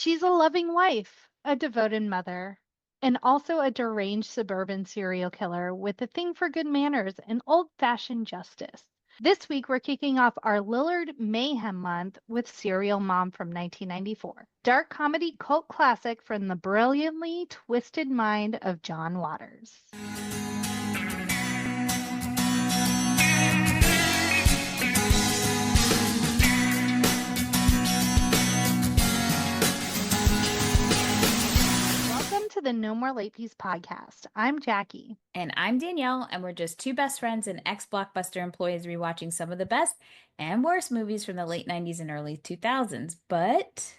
She's a loving wife, a devoted mother, and also a deranged suburban serial killer with a thing for good manners and old-fashioned justice. This week, we're kicking off our Lillard Mayhem Month with Serial Mom from 1994, dark comedy cult classic from the brilliantly twisted mind of John Waters. Welcome to the No More Late Fees podcast. I'm Jackie. And I'm Danielle, and we're just two best friends and ex-Blockbuster employees rewatching some of the best and worst movies from the late 90s and early 2000s. But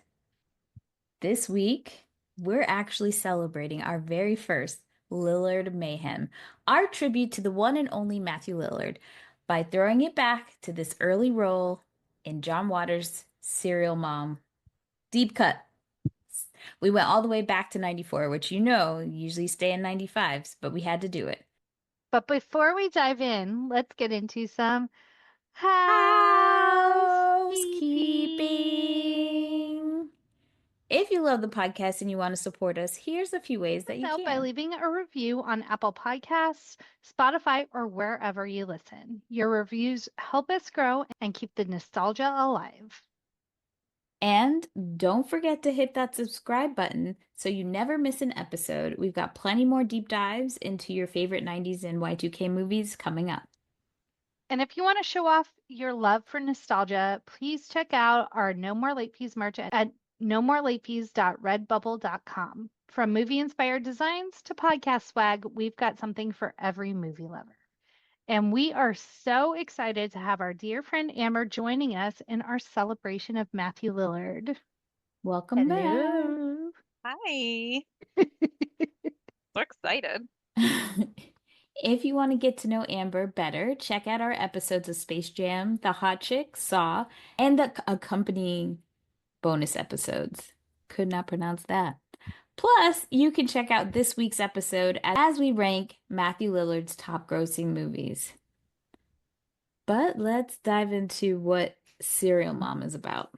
this week, we're actually celebrating our very first Lillard Mayhem, our tribute to the one and only Matthew Lillard, by throwing it back to this early role in John Waters' Serial Mom. Deep cut. We went all the way back to 94, which usually stay in 95s, but we had to do it. But before we dive in, let's get into some housekeeping. If you love the podcast and you want to support us, here's a few ways that you can. By leaving a review on Apple Podcasts, Spotify, or wherever you listen. Your reviews help us grow and keep the nostalgia alive. And don't forget to hit that subscribe button so you never miss an episode. We've got plenty more deep dives into your favorite 90s and Y2K movies coming up. And if you want to show off your love for nostalgia, please check out our No More Late Fees merch at nomorelatefees.redbubble.com. From movie-inspired designs to podcast swag, we've got something for every movie lover. And we are so excited to have our dear friend Amber joining us in our celebration of Matthew Lillard. Welcome Hello. back. Hi. So excited. If you want to get to know Amber better, check out our episodes of Space Jam, The Hot Chick, Saw, and the accompanying bonus episodes. Could not pronounce that. Plus, you can check out this week's episode as we rank Matthew Lillard's top grossing movies. But let's dive into what Serial Mom is about.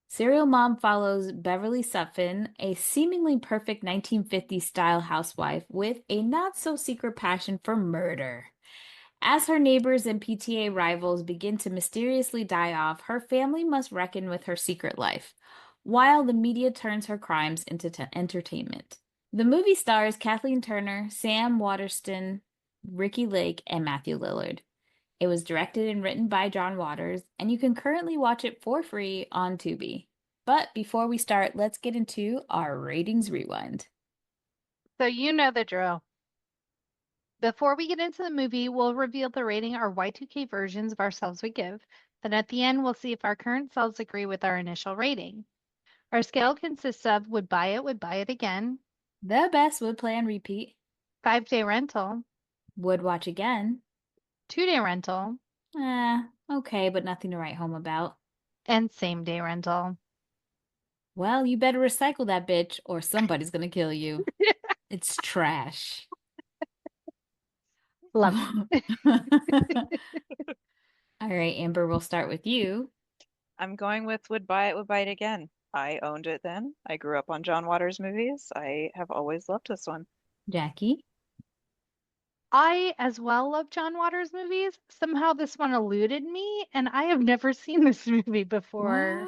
Serial Mom follows Beverly Sutphin, a seemingly perfect 1950s-style housewife with a not-so-secret passion for murder. As her neighbors and PTA rivals begin to mysteriously die off, her family must reckon with her secret life, while the media turns her crimes into entertainment. The movie stars Kathleen Turner, Sam Waterston, Ricky Lake, and Matthew Lillard. It was directed and written by John Waters, and you can currently watch it for free on Tubi. But before we start, let's get into our ratings rewind. So you know the drill. Before we get into the movie, we'll reveal the rating our Y2K versions of ourselves would give. Then at the end, we'll see if our current selves agree with our initial rating. Our scale consists of would buy it again. The best would play and repeat. 5-day rental. Would watch again. 2-day rental. Okay, but nothing to write home about. And same-day rental. Well, you better recycle that bitch or somebody's gonna kill you. It's trash. Love it. All right, Amber, we'll start with you. I'm going with would buy it again. I owned it then. I grew up on John Waters movies. I have always loved this one. Jackie? I as well love John Waters movies. Somehow this one eluded me, and I have never seen this movie before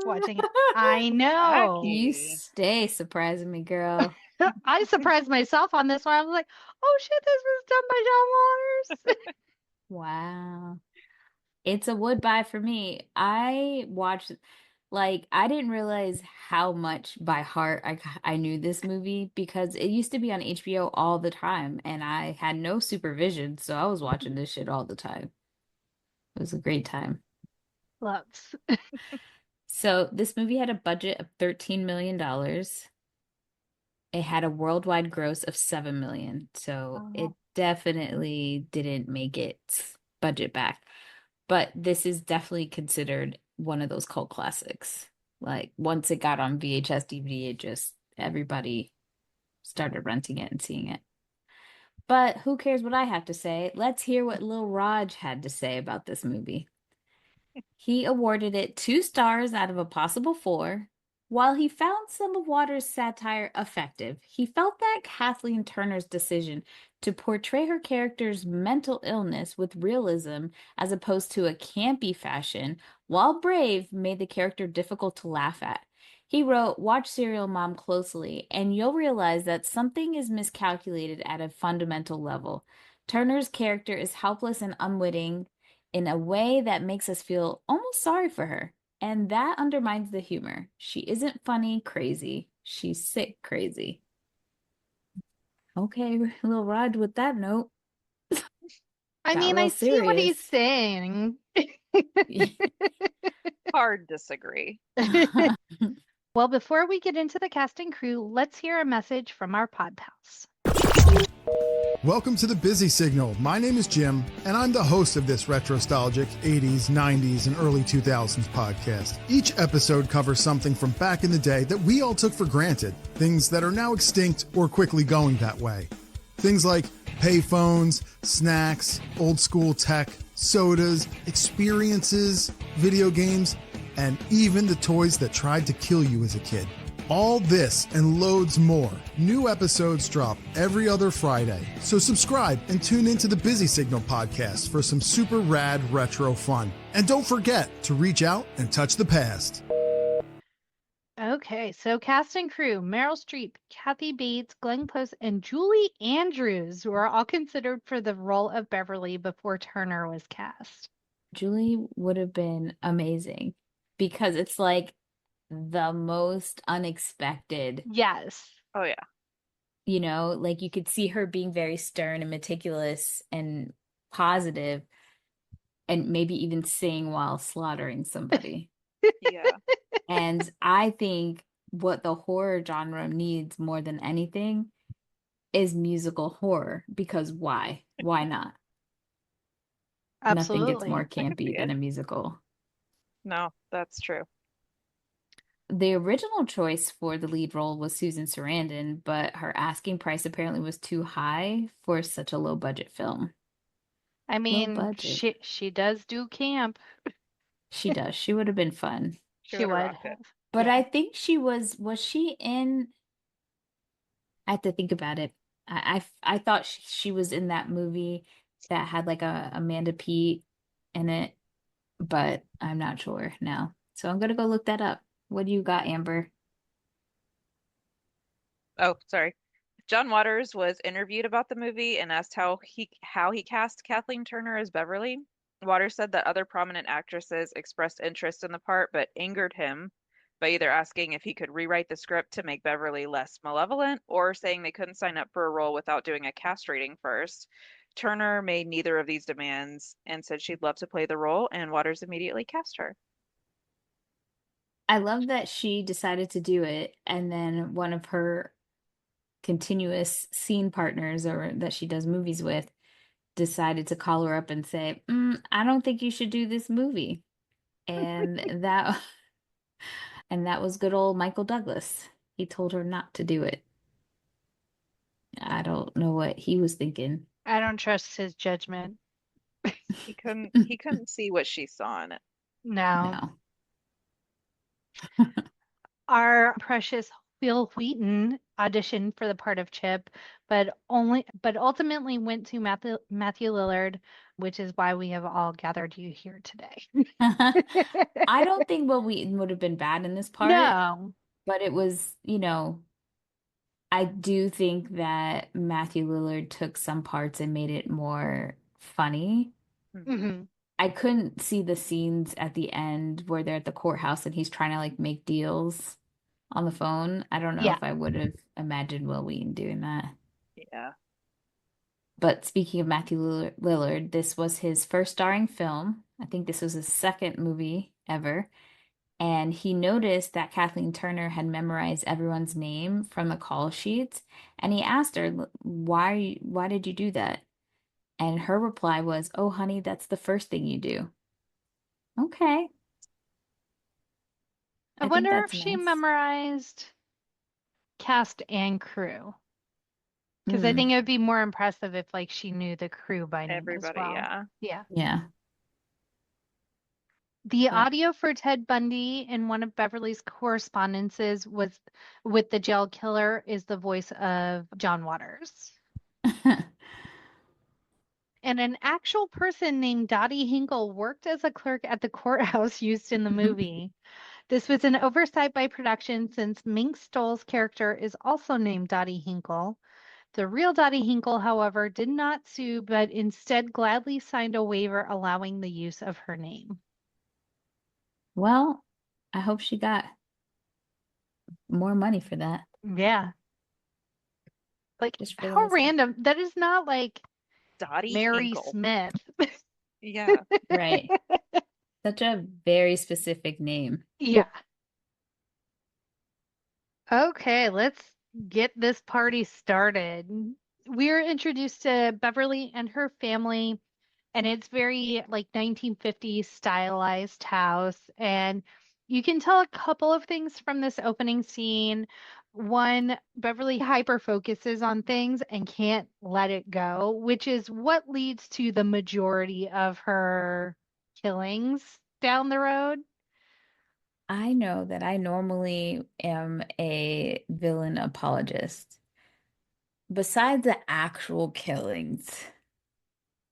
watching it. I know. Jackie. You stay surprising me, girl. I surprised myself on this one. I was like, oh shit, this was done by John Waters. Wow. It's a would buy for me. I watched, I didn't realize how much by heart I knew this movie because it used to be on HBO all the time and I had no supervision, so I was watching this shit all the time. It was a great time. Loves. So this movie had a budget of $13 million. It had a worldwide gross of $7 million. So it definitely didn't make its budget back. But this is definitely considered one of those cult classics. Like once it got on VHS, DVD, it just everybody started renting it and seeing it. But who cares what I have to say? Let's hear what Lil Raj had to say about this movie. He awarded it 2 stars out of a possible 4, While he found some of Waters' satire effective, he felt that Kathleen Turner's decision to portray her character's mental illness with realism as opposed to a campy fashion, while brave, made the character difficult to laugh at. He wrote, "Watch Serial Mom closely, and you'll realize that something is miscalculated at a fundamental level. Turner's character is helpless and unwitting in a way that makes us feel almost sorry for her. And that undermines the humor. She isn't funny, crazy. She's sick, crazy." Okay, we'll ride with that note. I Got mean, real I see what he's serious. saying. Hard disagree. Well, before we get into the cast and crew, let's hear a message from our pod pals. Welcome to the Busy Signal. My name is Jim, and I'm the host of this retrostalgic 80s, 90s, and early 2000s podcast. Each episode covers something from back in the day that we all took for granted, things that are now extinct or quickly going that way. Things like payphones, snacks, old school tech, sodas, experiences, video games, and even the toys that tried to kill you as a kid. All this and loads more. New episodes drop every other Friday. So subscribe and tune into the Busy Signal podcast for some super rad retro fun. And don't forget to reach out and touch the past. Okay, so cast and crew: Meryl Streep, Kathy Bates, Glenn Close, and Julie Andrews, who are all considered for the role of Beverly before Turner was cast. Julie would have been amazing because it's like the most unexpected, Yes. Oh yeah. like you could see her being very stern and meticulous and positive and maybe even sing while slaughtering somebody. Yeah. And I think what the horror genre needs more than anything is musical horror, because why? Why not? Nothing gets more Absolutely. campy than a musical. No, that's true. The original choice for the lead role was Susan Sarandon, but her asking price apparently was too high for such a low budget film. I Low mean, budget. she does do camp. She does. She would have been fun. She She would have would rocked it. have. But Yeah. I think was she in, I have to think about it. I thought she was in that movie that had like a Amanda Peet in it, but I'm not sure now. So I'm gonna go look that up. What do you got, Amber? Oh, sorry. John Waters was interviewed about the movie and asked how he cast Kathleen Turner as Beverly. Waters said that other prominent actresses expressed interest in the part, but angered him by either asking if he could rewrite the script to make Beverly less malevolent or saying they couldn't sign up for a role without doing a cast rating first. Turner made neither of these demands and said she'd love to play the role, and Waters immediately cast her. I love that she decided to do it, and then one of her continuous scene partners or that she does movies with decided to call her up and say, I don't think you should do this movie. And that was good old Michael Douglas. He told her not to do it. I don't know what he was thinking. I don't trust his judgment. He couldn't see what she saw in it. No. No. Our precious Will Wheaton auditioned for the part of Chip, but ultimately went to Matthew Lillard, which is why we have all gathered you here today. I don't think Will Wheaton would have been bad in this part, No. but it was, I do think that Matthew Lillard took some parts and made it more funny. Mhm. I couldn't see the scenes at the end where they're at the courthouse and he's trying to like make deals on the phone. I don't know Yeah. if I would have imagined Will Wheaton doing that. Yeah. But speaking of Matthew Lillard, this was his first starring film. I think this was his second movie ever. And he noticed that Kathleen Turner had memorized everyone's name from the call sheets. And he asked her, why did you do that? And her reply was, "Oh, honey, that's the first thing you do." Okay. I I think wonder if that's she nice. memorized cast and crew. Because I Mm, think it would be more impressive if like she knew the crew by name as Everybody, well. yeah. Yeah. yeah. The But audio for Ted Bundy in one of Beverly's correspondences was with the jail killer is the voice of John Waters. And an actual person named Dottie Hinkle worked as a clerk at the courthouse used in the movie. This was an oversight by production since Mink Stoll's character is also named Dottie Hinkle. The real Dottie Hinkle, however, did not sue, but instead gladly signed a waiver allowing the use of her name. well, I hope she got more money for that. Yeah. Like, Just how realized that. random. That is not like Dottie Mary Hinkle. Smith. Yeah. Right. Such a very specific name. Yeah. Okay, let's get this party started. We're introduced to Beverly and her family, and it's very like 1950s stylized house. And you can tell a couple of things from this opening scene. One, Beverly hyper focuses on things and can't let it go, which is what leads to the majority of her killings down the road. I know that I normally am a villain apologist. Besides the actual killings,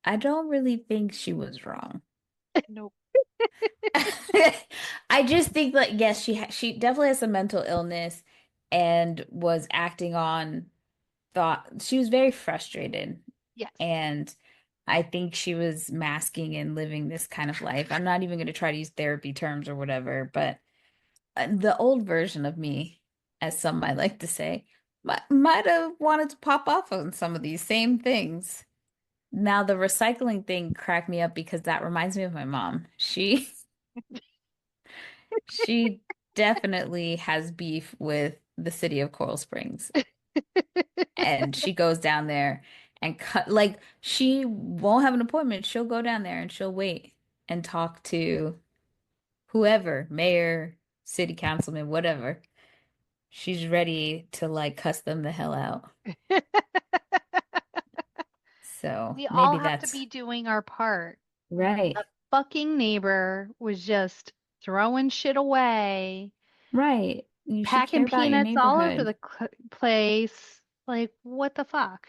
I don't really think she was wrong. Nope. I just think that yes, she definitely has some mental illness and was acting on thought. She was very frustrated, Yes. and I think she was masking and living this kind of life. I'm not even going to try to use therapy terms or whatever, but the old version of me, as some might like to say, might have wanted to pop off on some of these same things. Now, the recycling thing cracked me up because that reminds me of my mom. She definitely has beef with the city of Coral Springs. And she goes down there and like she won't have an appointment. She'll go down there and she'll wait and talk to whoever, mayor, city councilman, whatever. She's ready to like cuss them the hell out. So We all maybe have to that's be doing our part. right. The fucking neighbor was just throwing shit away, Right. You should care packing about your peanuts all over neighborhood. the place. Like, what the fuck?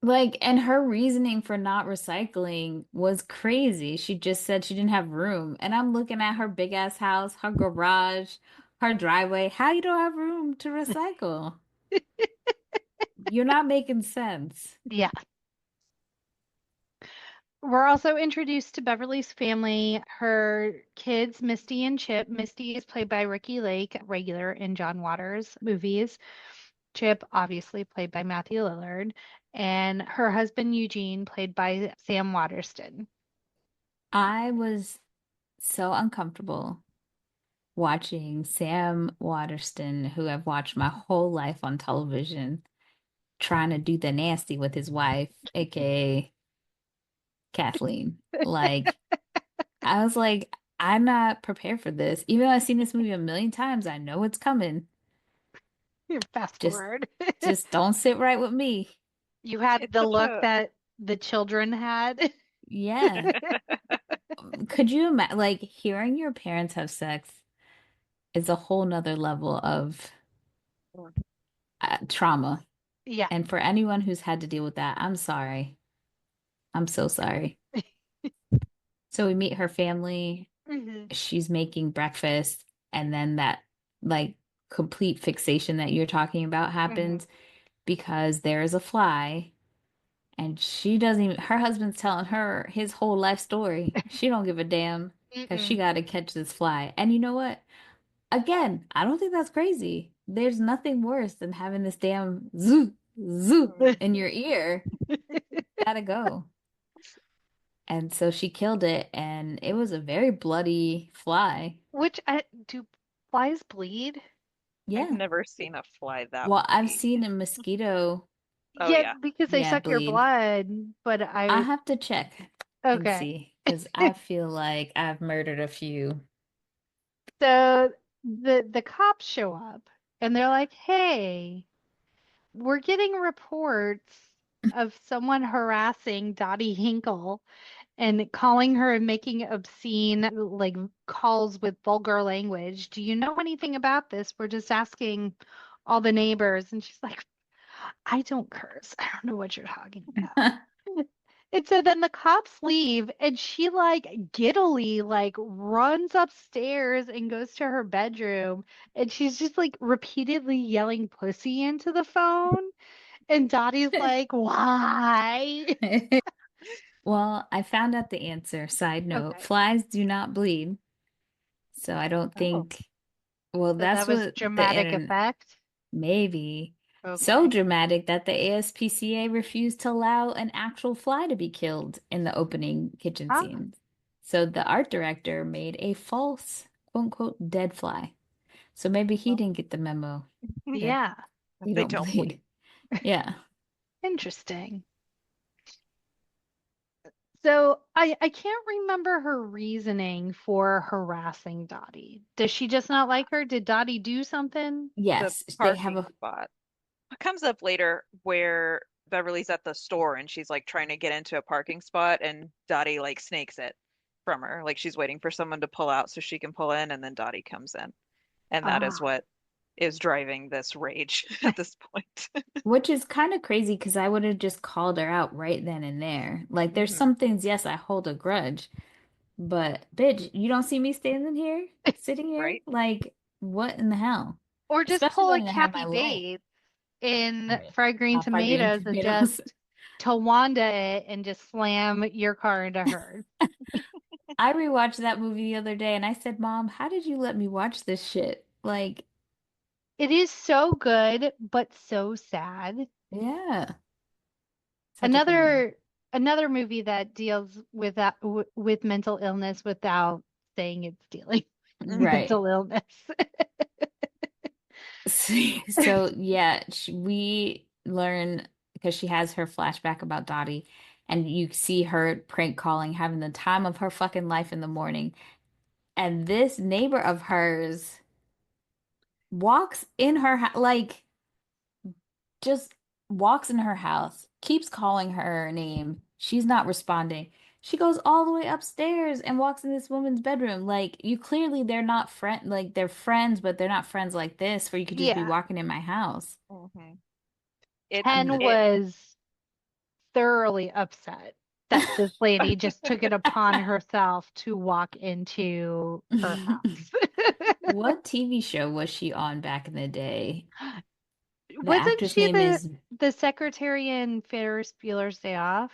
Like, and her reasoning for not recycling was crazy. She just said she didn't have room. And I'm looking at her big ass house, her garage, her driveway. How you don't have room to recycle? You're not making sense. Yeah. We're also introduced to Beverly's family, her kids, Misty and Chip. Misty is played by Ricky Lake, regular in John Waters movies. Chip, obviously played by Matthew Lillard, and her husband, Eugene, played by Sam Waterston. I was so uncomfortable watching Sam Waterston, who I've watched my whole life on television, trying to do the nasty with his wife, aka Kathleen. Like, I was like, I'm not prepared for this. Even though I've seen this movie a million times, I know it's coming. Fast Just forward. just don't sit right with me. You had It's the such look a that the children had. Yeah. Could you imagine, like, hearing your parents have sex is a whole nother level of trauma. Yeah. And for anyone who's had to deal with that, I'm sorry. I'm so sorry. So we meet her family. Mhm. She's making breakfast, and then that, like, complete fixation that you're talking about happens because there is a fly, and she doesn't even, her husband's telling her his whole life story. She don't give a damn because she Mm-mm. got to catch this fly. And you know what? Again, I don't think that's crazy. There's nothing worse than having this damn zoo zoo in your ear. Gotta go. And so she killed it, and it was a very bloody fly. Which do flies bleed? I've Yeah. never seen a fly that Well, I've bloody. seen a mosquito, Oh Yeah, yeah. because they yeah, suck your bleed. blood, but I have to check and okay. see because I feel like I've murdered a few. So the cops show up and they're like, "Hey, we're getting reports of someone harassing Dottie Hinkle." and calling her and making obscene like calls with vulgar language. Do you know anything about this? We're just asking all the neighbors. And she's like, I don't curse. I don't know what you're talking about. And so then the cops leave and she like giddily like runs upstairs and goes to her bedroom and she's just like repeatedly yelling pussy into the phone. And Dottie's like, why? Well, I found out the answer. Side note, Okay. flies do not bleed. So I don't Oh, think, well, so that that's was what the dramatic internet, effect. maybe. So Okay. dramatic that the ASPCA refused to allow an actual fly to be killed in the opening kitchen Ah, scenes. So the art director made a false, quote unquote, dead fly. So maybe he well, didn't get the memo that yeah. they They don't don't bleed. bleed. Yeah. Interesting. So I can't remember her reasoning for harassing Dottie. Does she just not like her? Did Dottie do something? The Yes, they have parking a, spot. It comes up later where Beverly's at the store and she's like trying to get into a parking spot and Dottie like snakes it from her. Like she's waiting for someone to pull out so she can pull in and then Dottie comes in. And that is Ah, what is driving this rage at this point. which is kind of crazy because I would have just called her out right then and there. Like, there's Hmm. some things, yes, I hold a grudge, but bitch, you don't see me standing here, sitting here? Right? Like, what in the hell? or just Especially pull a when I have my Kathy life. Bates in Right. fried green Fried green tomatoes and just tomatoes. Tawanda it and just slam your car into hers. I rewatched that movie the other day and I said, Mom, how did you let me watch this shit? Like, It is so good, but so sad. yeah, such a good movie. Another movie that deals with that with mental illness without saying it's dealing with Right. mental illness. So yeah, we learn because she has her flashback about Dottie, and you see her prank calling, having the time of her fucking life in the morning. And this neighbor of hers walks in her like just walks in her house, keeps calling her name. She's not responding. She goes all the way upstairs and walks in this woman's bedroom. Like, you clearly they're not friend like they're friends, but they're not friends like this where you could just be Yeah. walking in my house. Hmm. It Ken I'm it was thoroughly upset that this lady just took it upon herself to walk into her house. What TV show was she on back in the day? The Wasn't actress she name is the secretary in Ferris Bueller's Day Off?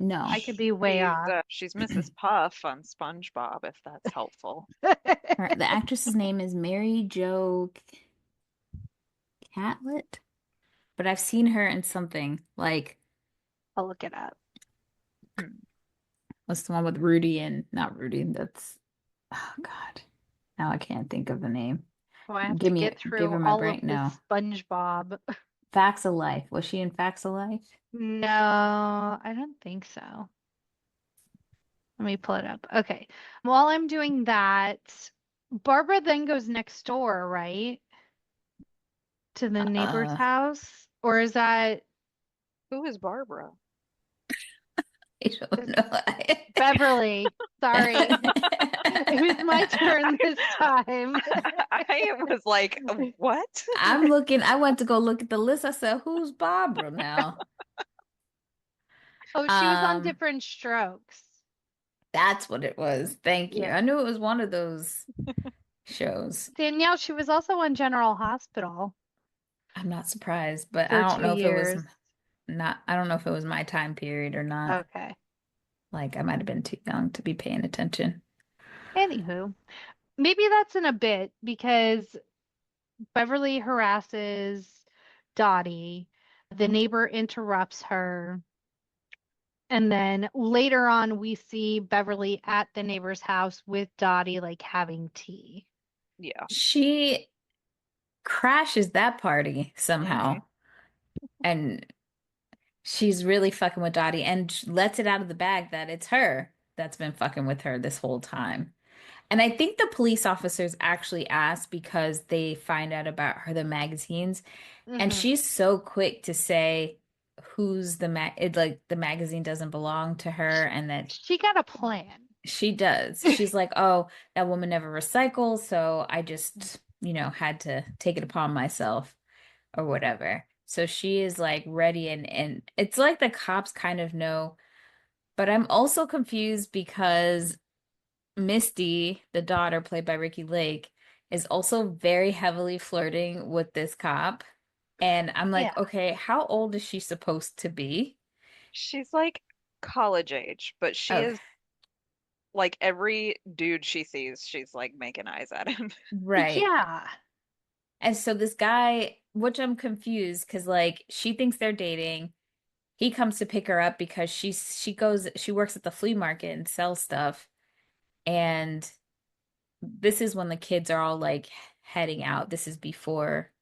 I no. could be way off. she's Mrs. Puff on SpongeBob, if that's helpful. The actress's name is Mary Jo Catlett, but I've seen her in something like I'll look it up. Hmm. what's the one with Rudy and not Rudy? That's oh God. Now I can't think of the name. Oh, I have to Give me get give through her my all of break. this No. SpongeBob. Facts of Life. Was she in Facts of Life? No, I don't think so. Let me pull it up. Okay. While I'm doing that, Barbara then goes next door, right? To the neighbor's Uh, house? Or is that Who is Barbara? I don't know. Beverly? Sorry. It was my turn this time. I was like, what? I'm looking, I went to go look at the list. I said, who's Barbara now? Oh, she was on Um, Different Strokes. that's what it was. Thank you. Yeah. I knew it was one of those shows. Danielle, she was also on General Hospital I'm not surprised, but for I don't two know if it was years. not, I don't know if it was my time period or not. Okay. Like I might have been too young to be paying attention. Anywho, maybe that's in a bit because Beverly harasses Dottie. The neighbor interrupts her. And then later on, we see Beverly at the neighbor's house with Dottie, like having tea. Yeah. She crashes that party Hmm. somehow, and she's really fucking with Dottie and lets it out of the bag that it's her that's been fucking with her this whole time. And I think the police officers actually asked because they find out about her, the magazines, and Hmm. she's so quick to say, who's the magazine doesn't belong to her, and that She got a plan. she does. She's like, oh, that woman never recycles, so I just, had to take it upon myself or whatever. So she is like ready, and it's like the cops kind of know, but I'm also confused because Misty, the daughter played by Ricki Lake, is also very heavily flirting with this cop. And I'm like, Yeah. okay, how old is she supposed to be? She's like college age, but she Okay, is like every dude she sees, she's like making eyes at him. right. Yeah. And so this guy, which I'm confused because like she thinks they're dating. He comes to pick her up because she works at the flea market and sells stuff. And this is when the kids are all like heading out. This is before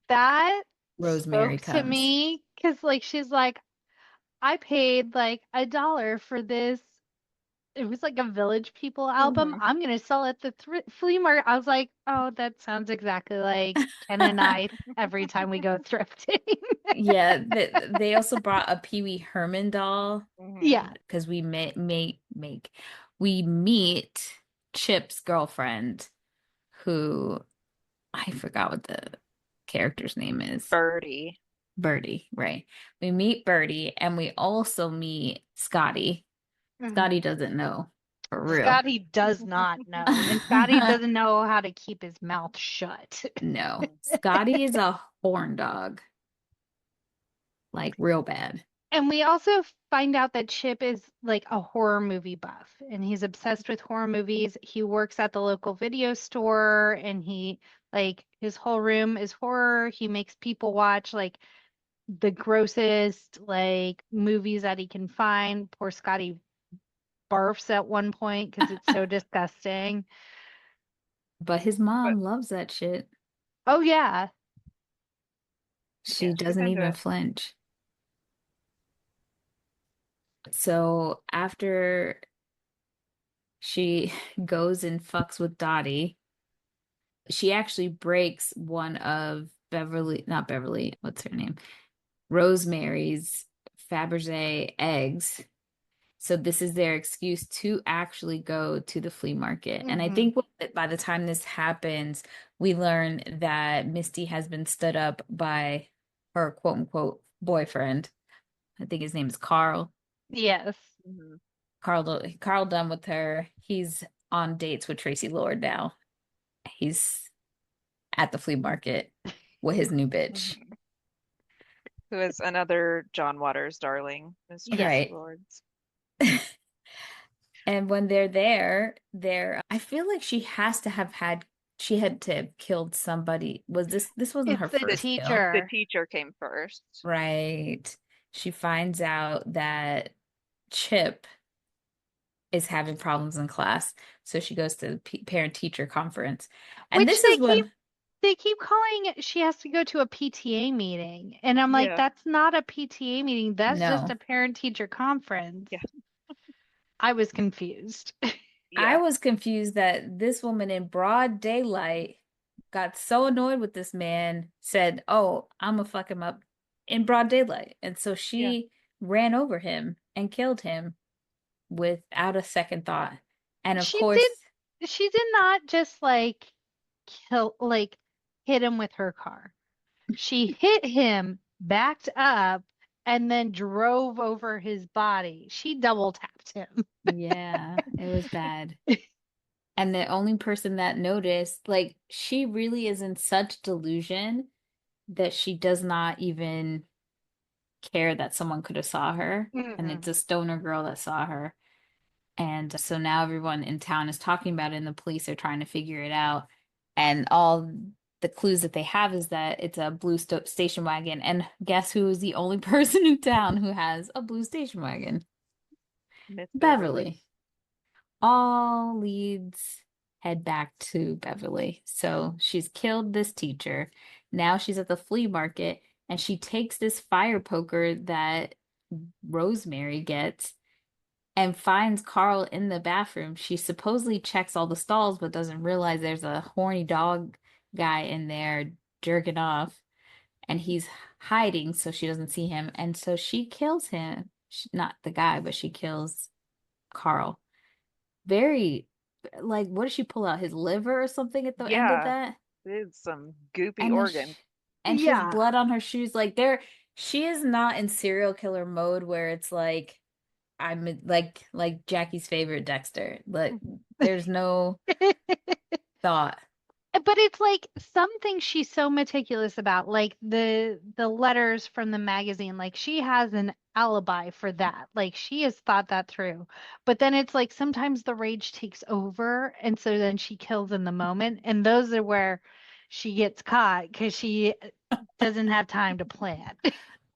That Rosemary spoke to comes. me because, like, she's like, I paid like $1 for this. It was like a Village People album. Hmm. I'm gonna sell at the flea market. I was like, oh, that sounds exactly like Ken and I every time we go thrifting. Yeah, they also brought a Pee Wee Herman doll Hmm. Yeah, because we meet Chip's girlfriend, who I forgot what the character's name is. Birdie. Birdie, right. We meet Birdie and we also meet Scotty. Scotty Mhm. doesn't know for real. Scotty does not know, and Scotty doesn't know how to keep his mouth shut. No, Scotty is a horn dog, like real bad. And we also find out that Chip is like a horror movie buff and he's obsessed with horror movies. He works at the local video store and his whole room is horror. He makes people watch like the grossest like movies that he can find. Poor Scotty barfs at one point because it's so disgusting. But his But mom loves that shit. Oh yeah. She yeah, she's doesn't into even it. flinch. So after she goes and fucks with Dottie, she actually breaks one of not Beverly, what's her name? Rosemary's Fabergé eggs. So this is their excuse to actually go to the flea market. And I Hmm. think by the time this happens, we learn that Misty has been stood up by her quote unquote boyfriend. I think his name is Carl. Yes. Hmm. Carl done with her. He's on dates with Tracy Lord now. He's at the flea market with his new bitch. Hmm. Who is another John Waters darling, Miss Yes. Tracy Right. Lords. And when they're there, I feel like she had to have killed somebody. This wasn't her It's the The first kill. the teacher. teacher came first. Right. She finds out that Chip is having problems in class. So she goes to the parent teacher conference. And Which this is when they keep calling it, she has to go to a PTA meeting. And I'm like, Yeah, that's not a PTA meeting. That's just no, a parent teacher conference. yeah, I was confused. I yeah, was confused that this woman in broad daylight got so annoyed with this man, said, "Oh, I'm gonna fuck him up in broad daylight." And so yeah. she ran over him and killed him without a second thought. And of She did course, she did not just like hit him with her car. She hit him, backed up, and then drove over his body. She double tapped him. yeah, it was bad. And the only person that noticed, like, she really is in such delusion that she does not even care that someone could have saw her. And Mm-mm. it's a stoner girl that saw her. And so now everyone in town is talking about it, and the police are trying to figure it out. And all the clues that they have is that it's a blue station wagon. And guess who is the only person in town who has a blue station wagon? Miss Beverly. Beverly. All leads head back to Beverly. So she's killed this teacher. Now she's at the flea market and she takes this fire poker that Rosemary gets and finds Carl in the bathroom. She supposedly checks all the stalls, but doesn't realize there's a horny dog guy in there jerking off. and he's hiding so she doesn't see him. And so she kills him. Not the guy, but she kills Carl. Very, like, what did she pull out? His liver or something at the end of Yeah, that? it's some goopy And then organ. and she has Yeah. blood on her shoes. Like she is not in serial killer mode where it's like I'm like Jackie's favorite Dexter. Like there's no thought. But it's like some things she's so meticulous about, like the letters from the magazine. Like she has an alibi for that. Like she has thought that through. But then it's like sometimes the rage takes over, and so then she kills in the moment, and those are where she gets caught because she doesn't have time to plan.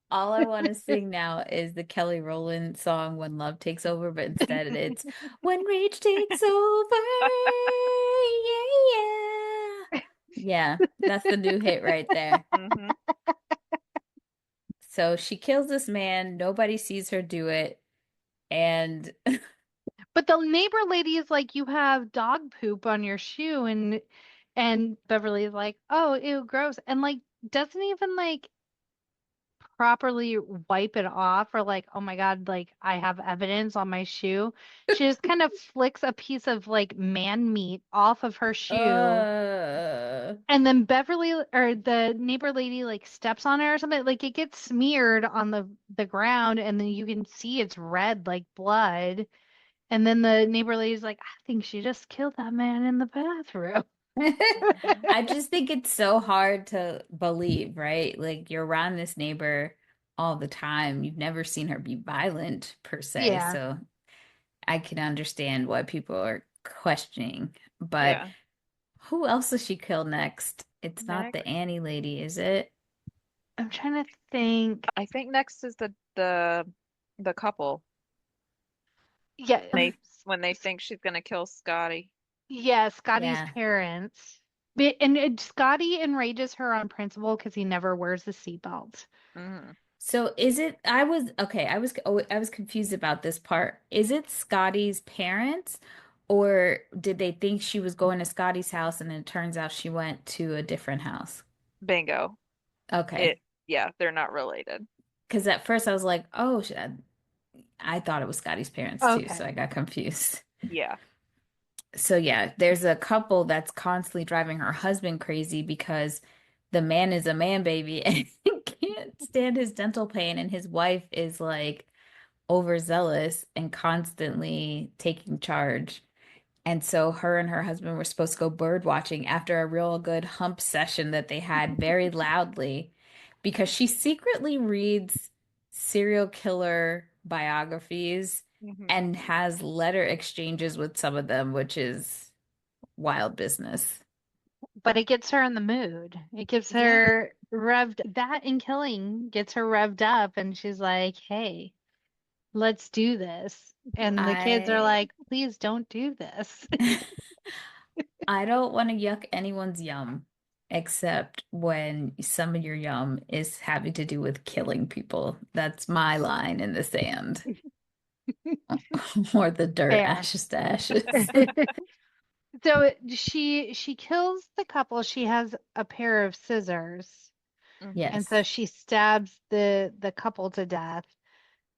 All I want to sing now is the Kelly Rowland song When Love Takes Over, but instead it's When Rage Takes Over. Yeah, yeah. Yeah, that's the new hit right there. Hmm. So she kills this man, nobody sees her do it, and But the neighbor lady is like, you have dog poop on your shoe, and Beverly is like, oh, ew, gross, and like doesn't even like properly wipe it off or like, oh my God, like I have evidence on my shoe. She just kind of flicks a piece of like man meat off of her shoe. uh, And then Beverly or the neighbor lady like steps on it or something. Like it gets smeared on the ground and then you can see it's red like blood. And then the neighbor lady's like, I think she just killed that man in the bathroom. I just think it's so hard to believe, right? Like you're around this neighbor all the time. You've never seen her be violent per se. Yeah. So I can understand why people are questioning. But Yeah. who else does she kill next? It's not the Next, Annie lady, is it? I'm trying to think. I think next is the couple. Yeah. When they think she's gonna kill Scotty. Yeah, Scotty's Yeah. parents. And Scotty enrages her on principle because he never wears the seatbelt. Hmm. So is it, I was, okay, I was confused about this part. Is it Scotty's parents, or did they think she was going to Scotty's house and then it turns out she went to a different house? Bingo. Okay. Yeah, they're not related. Because at first I was like, oh, I thought it was Scotty's parents too, so Okay. I got confused. Yeah. So yeah, there's a couple that's constantly driving her husband crazy because the man is a man baby and can't stand his dental pain, and his wife is like overzealous and constantly taking charge. And so her and her husband were supposed to go bird watching after a real good hump session that they had very loudly because she secretly reads serial killer biographies Hmm. and has letter exchanges with some of them, which is wild business. But it gets her in the mood. It gives Yeah. her revved. That and killing gets her revved up, and she's like, hey, let's do this. And the kids are I like, please don't do this. I don't want to yuck anyone's yum, except when some of your yum is having to do with killing people. That's my line in the sand. Or the dirt, Fair. ashes to ashes. So she kills the couple. She has a pair of scissors, Hmm. and so Yes. she stabs the couple to death.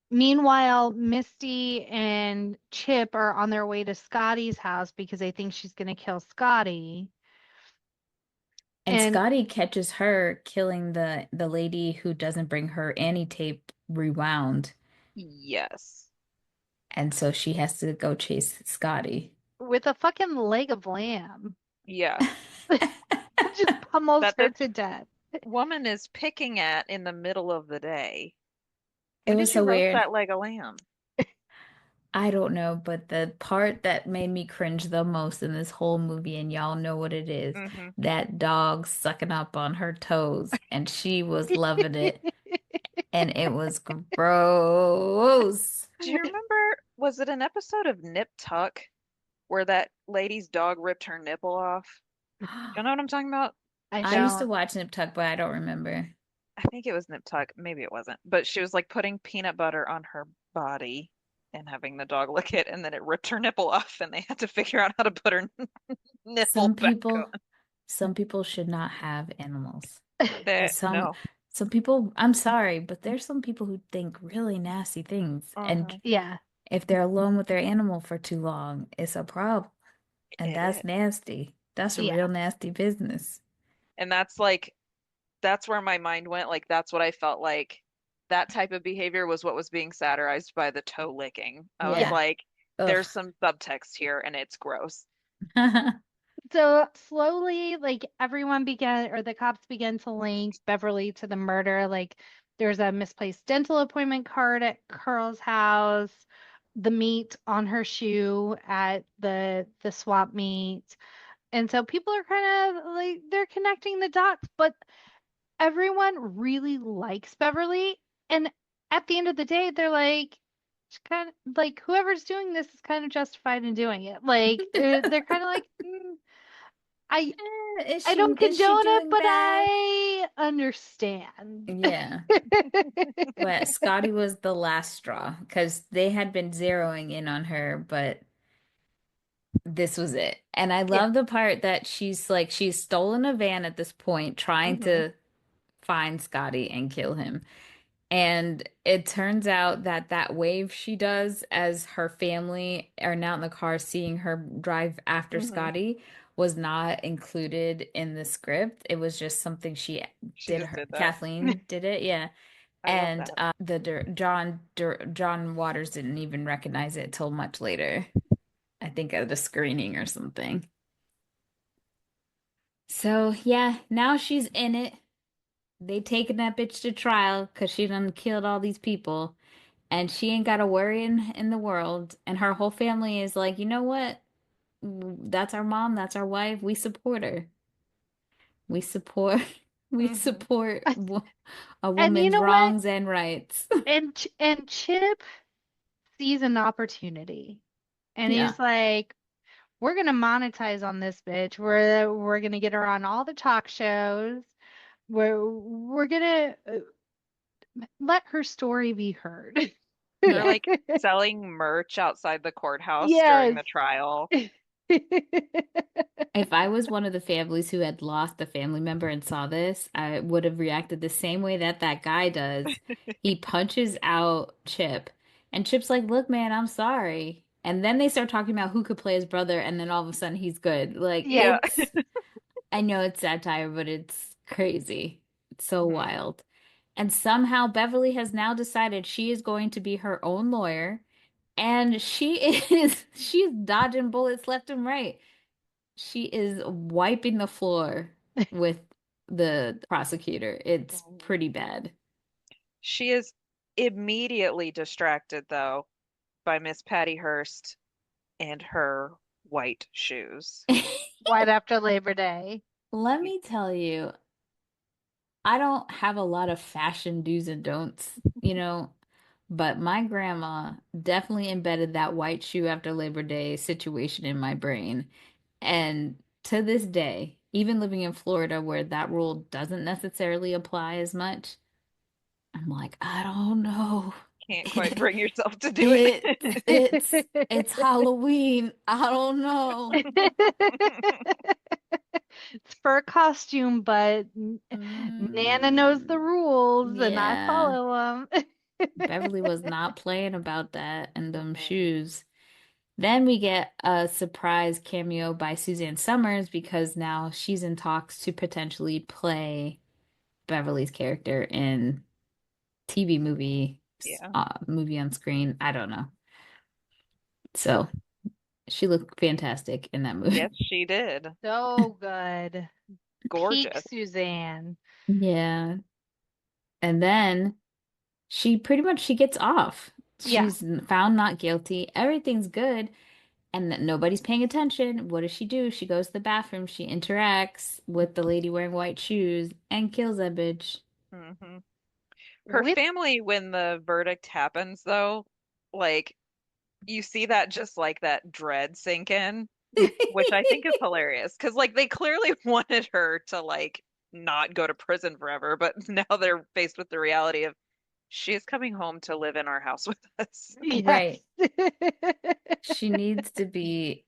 Meanwhile, Misty and Chip are on their way to Scotty's house because they think she's going to kill Scotty. And And Scotty catches her killing the lady who doesn't bring her Annie tape rewound. Yes. And so she has to go chase Scotty. with a fucking leg of lamb, Yeah. just pummels That her this to death. woman is picking at in the middle of the day. It When was did you so roast weird. that leg of lamb? I don't know, but the part that made me cringe the most in this whole movie, and y'all know what it is, Hmm. that dog sucking up on her toes, and she was loving it, and it was gross. Do you remember, was it an episode of Nip Tuck where that lady's dog ripped her nipple off? You know what I'm talking about? I I used to don't. watch Nip Tuck, but I don't remember. I think it was Nip Tuck. Maybe it wasn't. But she was like putting peanut butter on her body and having the dog lick it, and then it ripped her nipple off, and they had to figure out how to put her nipple Some back people, on. some people should not have animals. That, Some no. Some people, I'm sorry, but there's some people who think really nasty things. And Yeah. if they're alone with their animal for too long, it's a problem. And that's is. nasty. That's Yeah. real nasty business. And that's where my mind went. Like, that's what I felt like. That type of behavior was what was being satirized by the toe licking. I was Yeah. like, Ugh. there's some subtext here and it's gross. So slowly, like the cops began to link Beverly to the murder. Like there's a misplaced dental appointment card at Carl's house, the meat on her shoe at the swap meet. And so people are kind of like they're connecting the dots, but everyone really likes Beverly. And at the end of the day, they're like, it's kind of like whoever's doing this is kind of justified in doing it. Like they're kind of like, I I don't Is she condone it, doing but bad? I understand. Yeah. But Scotty was the last straw because they had been zeroing in on her, but this was it. And I Yeah. love the part that she's stolen a van at this point, trying Mhm. to find Scotty and kill him. And it turns out that that wave she does as her family are now in the car seeing her drive after Mhm. Scotty was not included in the script. It was just something she She did. just did that. Kathleen did it, yeah. I love And that. John Waters didn't even recognize it till much later. I think at a screening or something. So yeah, now she's in it. They taking that bitch to trial because she done killed all these people, and she ain't got a worry in the world. And her whole family is like, you know what? That's our mom. That's our wife. We support her. We support. We Mhm. support a And you woman's know what? wrongs and rights. And Chip sees an opportunity, and Yeah. he's like, "We're gonna monetize on this bitch. We're gonna get her on all the talk shows. We're gonna let her story be heard." They're Yeah. like selling merch outside the courthouse during Yes. the trial. If I was one of the families who had lost a family member and saw this, I would have reacted the same way that that guy does. He punches out Chip, and Chip's like, "Look, man, I'm sorry." And then they start talking about who could play his brother, and then all of a sudden he's good. Like Yeah. Yeah. it's, I know it's satire, but it's crazy. It's so Mhm. wild. And somehow Beverly has now decided she is going to be her own lawyer, and she's dodging bullets left and right. She is wiping the floor with the prosecutor. It's Mhm. pretty bad. She is immediately distracted, though, by Miss Patty Hearst and her white shoes. Right after Labor Day. Let me tell you, I don't have a lot of fashion do's and don'ts, but my grandma definitely embedded that white shoe after Labor Day situation in my brain. And to this day, even living in Florida where that rule doesn't necessarily apply as much, I'm like, I don't know. Can't quite bring yourself to do it. It it's Halloween. I don't know. It's for a costume, but Nana knows the Mm, rules and I yeah. follow them. Beverly was not playing about that and them shoes. Then we get a surprise cameo by Suzanne Summers because now she's in talks to potentially play Beverly's character in TV Yeah. movie on screen. I don't know. So she looked fantastic in that movie. Yes, she did. So good. Peak Gorgeous. Suzanne. Yeah. And then she gets off. Yeah. She's found not guilty. Everything's good. And nobody's paying attention. What does she do? She goes to the bathroom. She interacts with the lady wearing white shoes and kills that bitch. Hmm. Her With family, when the verdict happens, though, like, you see that just like that dread sink in, which I think is hilarious because, like, they clearly wanted her to, like, not go to prison forever, but now they're faced with the reality of she's coming home to live in our house with us. yes. Right. She needs to be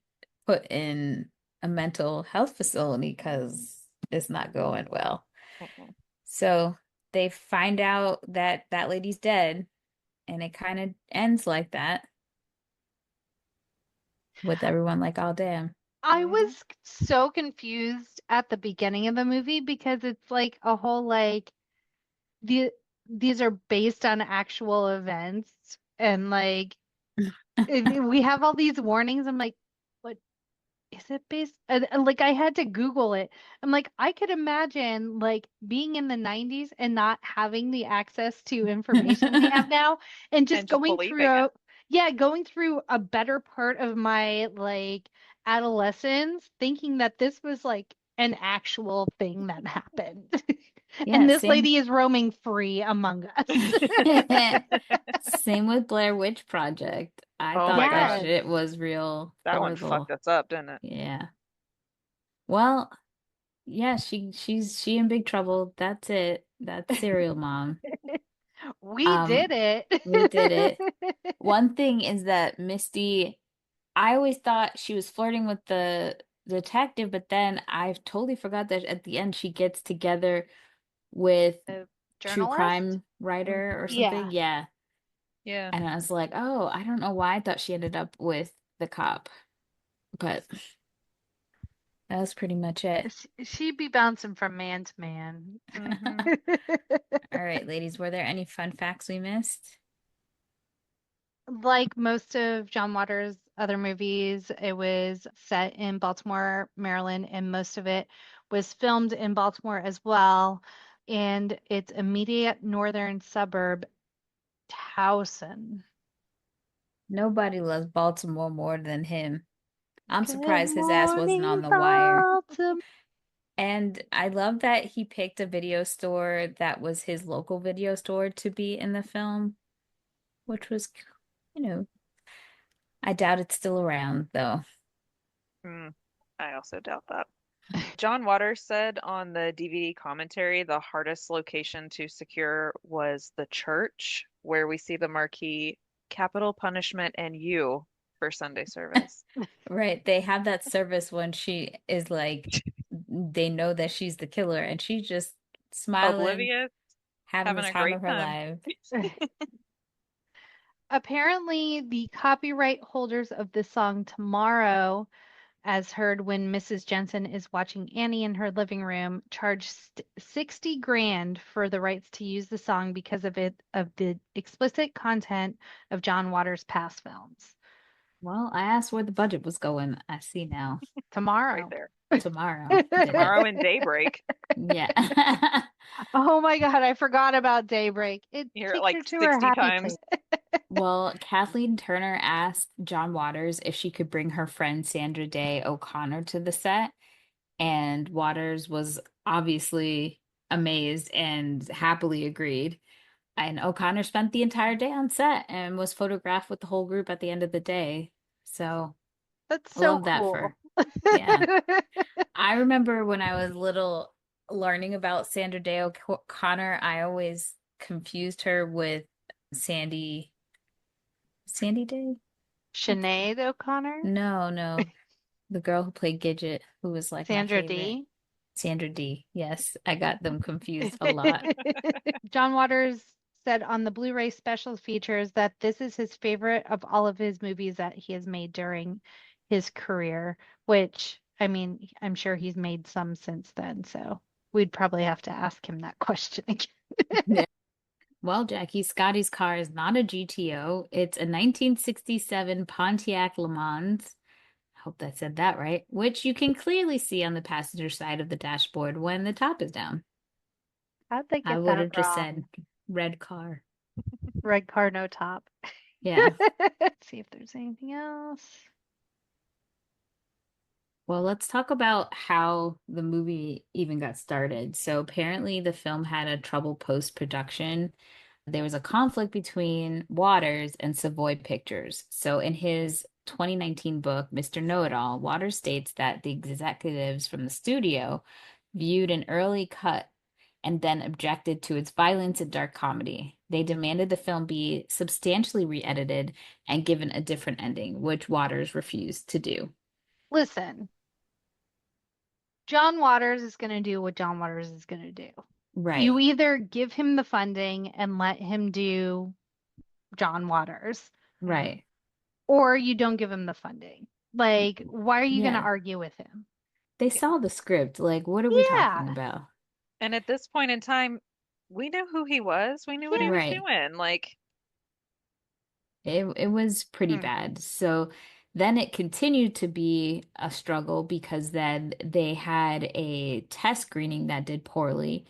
put in a mental health facility because it's not going well. Mhm. So they find out that that lady's dead, and it kind of ends like that with everyone like, oh, damn. I was so confused at the beginning of the movie because it's like a whole like the these are based on actual events and like we have all these warnings. I'm like, what is it based? And, like I had to Google it. I'm like, I could imagine like being in the 90s and not having the access to information we have now and just And just going through believing it. going through a better part of my like adolescence thinking that this was like an actual thing that happened. Yeah, And this same. lady is roaming free among us. Same with Blair Witch Project. I Oh thought my that Yes. God. shit was real That one horrible. fucked us up, didn't it? Yeah. Well, yeah, she's in big trouble. That's it. That's Serial Mom. We did it. We did it. One thing is that Misty, I always thought she was flirting with the detective, but then I totally forgot that at the end she gets together with The true journalist? crime writer or something. Yeah. Yeah. And I was like, oh, I don't know why I thought she ended up with the cop, but that was pretty much it. She'd be bouncing from man to man. Mhm. All right, ladies, were there any fun facts we missed? Like most of John Waters' other movies, it was set in Baltimore, Maryland, and most of it was filmed in Baltimore as well. And its immediate northern suburb, Towson. Nobody loves Baltimore more than him. I'm Good surprised his ass wasn't on morning, the wire. Baltimore. And I love that he picked a video store that was his local video store to be in the film, which was, you know, I doubt it's still around though. I also doubt that. John Waters said on the DVD commentary the hardest location to secure was the church, where we see the marquee Capital Punishment and You for Sunday service. Right. They have that service when she is like, they know that she's the killer and she's just smiling, Oblivious, having the having a time of great her time. life. Apparently, the copyright holders of the song Tomorrow, as heard when Mrs. Jensen is watching Annie in her living room, charged 60 grand for the rights to use the song because of the explicit content of John Waters' past films. Well, I asked where the budget was going. I see now. Right Tomorrow. there. Tomorrow. Tomorrow in Daybreak. Yeah. Oh my God, I forgot about Daybreak. It You're takes like her to her 60 happy times. place. Well, Kathleen Turner asked John Waters if she could bring her friend Sandra Day O'Connor to the set, and Waters was obviously amazed and happily agreed. And O'Connor spent the entire day on set and was photographed with the whole group at the end of the day. So That's I so love that cool. yeah. I remember when I was little learning about Sandra Day O'Connor, I always confused her with Sandy Day? Sinead O'Connor? No. The girl who played Gidget, who was like my Sandra favorite. D? Sandra D. Yes, I got them confused a lot. John Waters said on the Blu-ray special features that this is his favorite of all of his movies that he has made during his career, which, I mean, I'm sure he's made some since then, so we'd probably have to ask him that question again. Well, Jackie, Scotty's car is not a GTO. It's a 1967 Pontiac Le Mans. I hope I said that right, which you can clearly see on the passenger side of the dashboard when the top is down. How'd they I get would that have just wrong? said red car. Red car, no top. Yeah. See if there's anything else. Well, let's talk about how the movie even got started. So apparently the film had a trouble post-production. There was a conflict between Waters and Savoy Pictures. So in his 2019 book, Mr. Know-It-All, Waters states that the executives from the studio viewed an early cut and then objected to its violence and dark comedy. They demanded the film be substantially re-edited and given a different ending, which Waters refused to do. Listen, John Waters is going to do what John Waters is going to do. Right. You either give him the funding and let him do John Waters, Right. or you don't give him the funding. Like, why are you going to Yeah. argue with him? They Yeah. saw the script. Like, what are we talking Yeah. about? And at this point in time, we knew who he was. We knew what he was Right. doing. Like, It was pretty Hmm. bad. So then it continued to be a struggle because then they had a test screening that did poorly,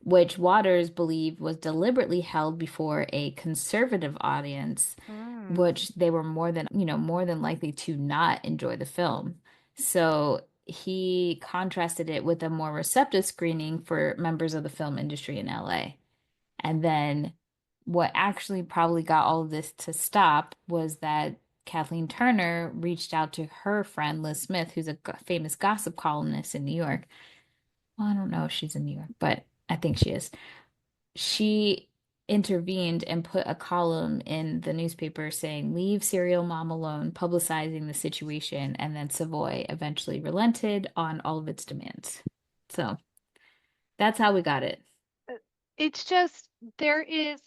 which Waters believed was deliberately held before a conservative audience, which they were more than likely to not enjoy the film. So he contrasted it with a more receptive screening for members of the film industry in LA. And then what actually probably got all of this to stop was that Kathleen Turner reached out to her friend Liz Smith, who's a famous gossip columnist in New York. Well, I don't know if she's in New York, but I think she is. She intervened and put a column in the newspaper saying, "Leave serial mom alone," publicizing the situation. And then Savoy eventually relented on all of its demands. So that's how we got it. It's just, there is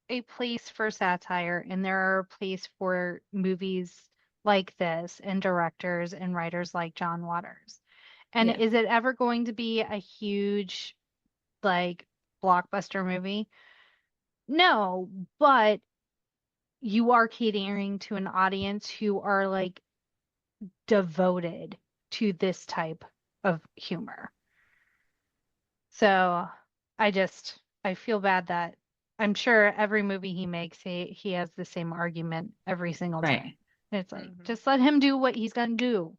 a place for satire, and there are a place for movies like this, and directors and writers like John Waters. And Yeah. is it ever going to be a huge, like, blockbuster movie? No, but you are catering to an audience who are like devoted to this type of humor. So I feel bad that I'm sure every movie he makes, he has the same argument every single time. Right. It's like, mhm. just let him do what he's gonna do.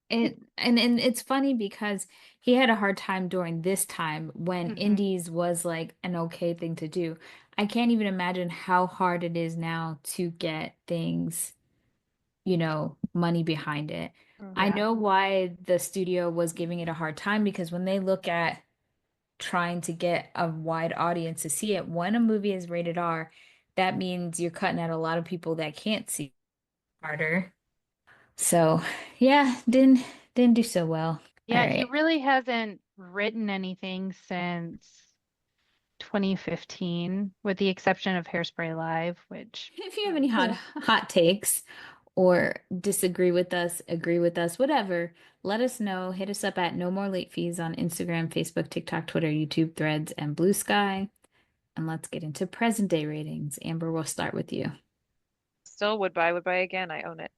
And it's funny because he had a hard time during this time when Hmm. indies was like an okay thing to do. I can't even imagine how hard it is now to get things, money behind it. I Yeah. know why the studio was giving it a hard time because when they look at trying to get a wide audience to see it, when a movie is rated R, that means you're cutting out a lot of people that can't see harder. So, yeah, didn't do so well. All Yeah, he right. really hasn't written anything since 2015, with the exception of Hairspray Live, which If you have any hot takes or disagree with us, agree with us, whatever, let us know. Hit us up at No More Late Fees on Instagram, Facebook, TikTok, Twitter, YouTube, Threads, and Blue Sky. And let's get into present day ratings. Amber, we'll start with you. Still would buy again. I own it.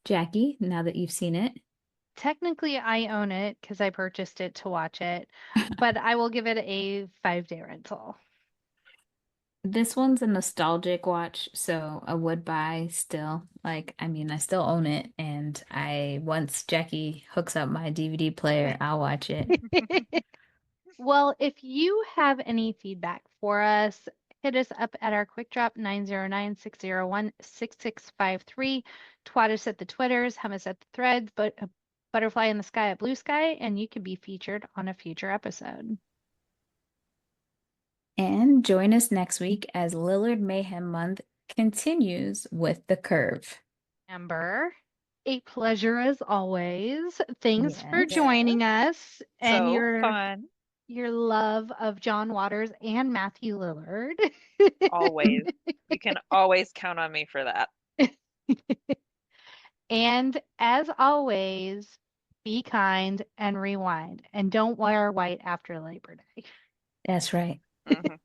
Jackie, now that you've seen it. technically I own it because I purchased it to watch it, but I will give it a 5-day rental. This one's a nostalgic watch, so I would buy still. I still own it, and once Jackie hooks up my DVD player, I'll watch it. Well, if you have any feedback for us, hit us up at our quick drop 909-601-6653. Twat us at the Twitters, hum us at the threads, but butterfly in the sky at Blue Sky, and you could be featured on a future episode. And join us next week as Lillard Mayhem Month continues with The Curve. Amber, a pleasure as always. Thanks for Yes. joining us and So fun. your love of John Waters and Matthew Lillard. Always. You can always count on me for that. And as always, be kind and rewind. And don't wear white after Labor Day. That's right. Mhm.